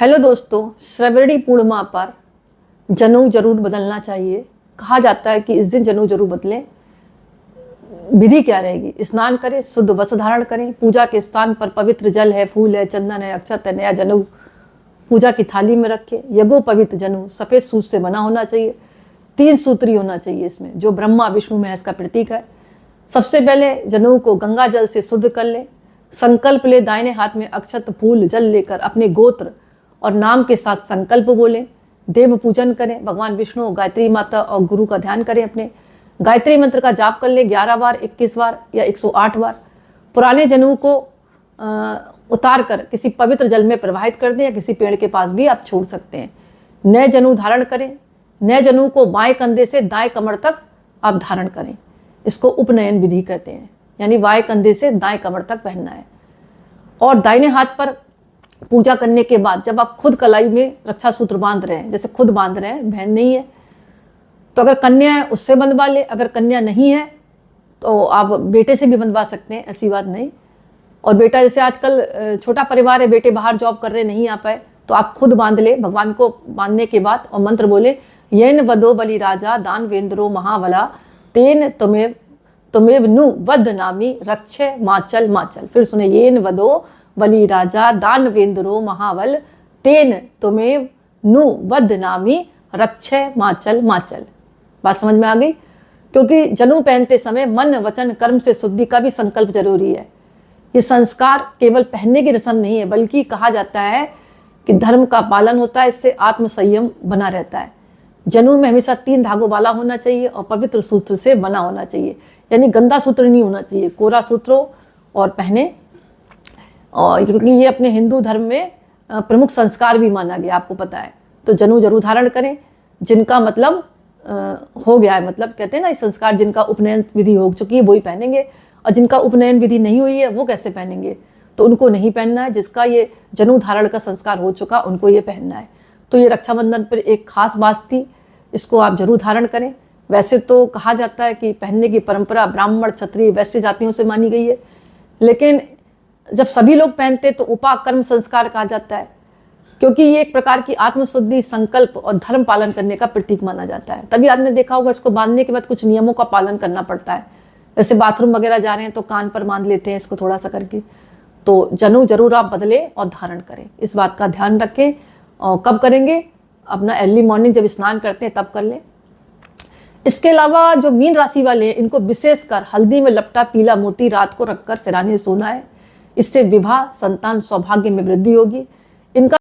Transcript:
Hello दोस्तों, श्रावणी पूर्णिमा पर जनेऊ जरूर बदलना चाहिए। कहा जाता है कि इस दिन जनेऊ जरूर बदलें। विधि क्या रहेगी? स्नान करें, शुद्ध वस्त्र धारण करें, पूजा के स्थान पर पवित्र जल है, फूल है, चंदन है, अक्षत है, नया जनेऊ पूजा की थाली में रखें। यज्ञो पवित्र जनेऊ सफ़ेद सूत से बना होना चाहिए, 3 सूत्री होना चाहिए इसमें, जो ब्रह्मा विष्णु महेश का प्रतीक है। सबसे पहले जनेऊ को गंगा जल से शुद्ध कर लें। संकल्प ले, दाहिने हाथ में अक्षत फूल जल लेकर अपने गोत्र और नाम के साथ संकल्प बोलें। देव पूजन करें, भगवान विष्णु, गायत्री माता और गुरु का ध्यान करें। अपने गायत्री मंत्र का जाप कर लें 11 बार, 21 बार या 108 बार। पुराने जनेऊ को उतार कर किसी पवित्र जल में प्रवाहित कर दें या किसी पेड़ के पास भी आप छोड़ सकते हैं। नए जनेऊ धारण करें। नए जनेऊ को बाएं कंधे से दाएं कमर तक आप धारण करें। इसको उपनयन विधि कहते हैं, यानी बाएं कंधे से दाएं कमर तक पहनना है। और दाहिने हाथ पर पूजा करने के बाद जब आप खुद कलाई में रक्षा सूत्र बांध रहे हैं, जैसे खुद बांध रहे हैं, बहन नहीं है तो अगर कन्या है उससे बंधवा ले, अगर कन्या नहीं है तो आप बेटे से भी बंधवा सकते हैं, ऐसी बात नहीं। और बेटा, जैसे आजकल छोटा परिवार है, बेटे बाहर जॉब कर रहे नहीं आ पाए, तो आप खुद बांध ले भगवान को बांधने के बाद, और मंत्र बोले येन वदो बलि राजा दानवेंद्रो महाबला तेन तुमेव नु वध नामी रक्षे माचल माचल। फिर सुने, येन वदो बलि राजा दानवेंद्रो महाबल तेन तुमेव नु वध नामी रक्षे माचल माचल। बात समझ में आ गई? क्योंकि जनेऊ पहनते समय मन वचन कर्म से शुद्धि का भी संकल्प जरूरी है। ये संस्कार केवल पहनने की रस्म नहीं है, बल्कि कहा जाता है कि धर्म का पालन होता है, इससे आत्म संयम बना रहता है। जनेऊ में हमेशा 3 धागों वाला होना चाहिए और पवित्र सूत्र से बना होना चाहिए, यानी गंदा सूत्र नहीं होना चाहिए, कोरा सूत्र हो और पहने। और क्योंकि ये अपने हिंदू धर्म में प्रमुख संस्कार भी माना गया, आपको पता है। तो जनेऊ जरूर धारण करें। जिनका मतलब हो गया है, मतलब कहते हैं ना, इस संस्कार जिनका उपनयन विधि हो चुकी है वही पहनेंगे, और जिनका उपनयन विधि नहीं हुई है वो कैसे पहनेंगे? तो उनको नहीं पहनना है। जिसका ये जनेऊ धारण का संस्कार हो चुका उनको ये पहनना है। तो ये रक्षाबंधन पर एक खास बात थी, इसको आप जरूर धारण करें। वैसे तो कहा जाता है कि पहनने की परंपरा ब्राह्मण, क्षत्रिय, वैश्य जातियों से मानी गई है, लेकिन जब सभी लोग पहनते तो उपाकर्म संस्कार कहा जाता है, क्योंकि ये एक प्रकार की आत्मशुद्धि, संकल्प और धर्म पालन करने का प्रतीक माना जाता है। तभी आपने देखा होगा इसको बांधने के बाद कुछ नियमों का पालन करना पड़ता है। जैसे बाथरूम वगैरह जा रहे हैं तो कान पर बांध लेते हैं इसको थोड़ा सा करके। तो जनेऊ जरूर आप बदलें और धारण करें, इस बात का ध्यान रखें। और कब करेंगे? अपना अर्ली मॉर्निंग जब स्नान करते हैं तब कर लें। इसके अलावा जो मीन राशि वाले हैं, इनको विशेषकर हल्दी में लपटा पीला मोती रात को रखकर सिरहाने सोना है। इससे विवाह, संतान, सौभाग्य में वृद्धि होगी। इनका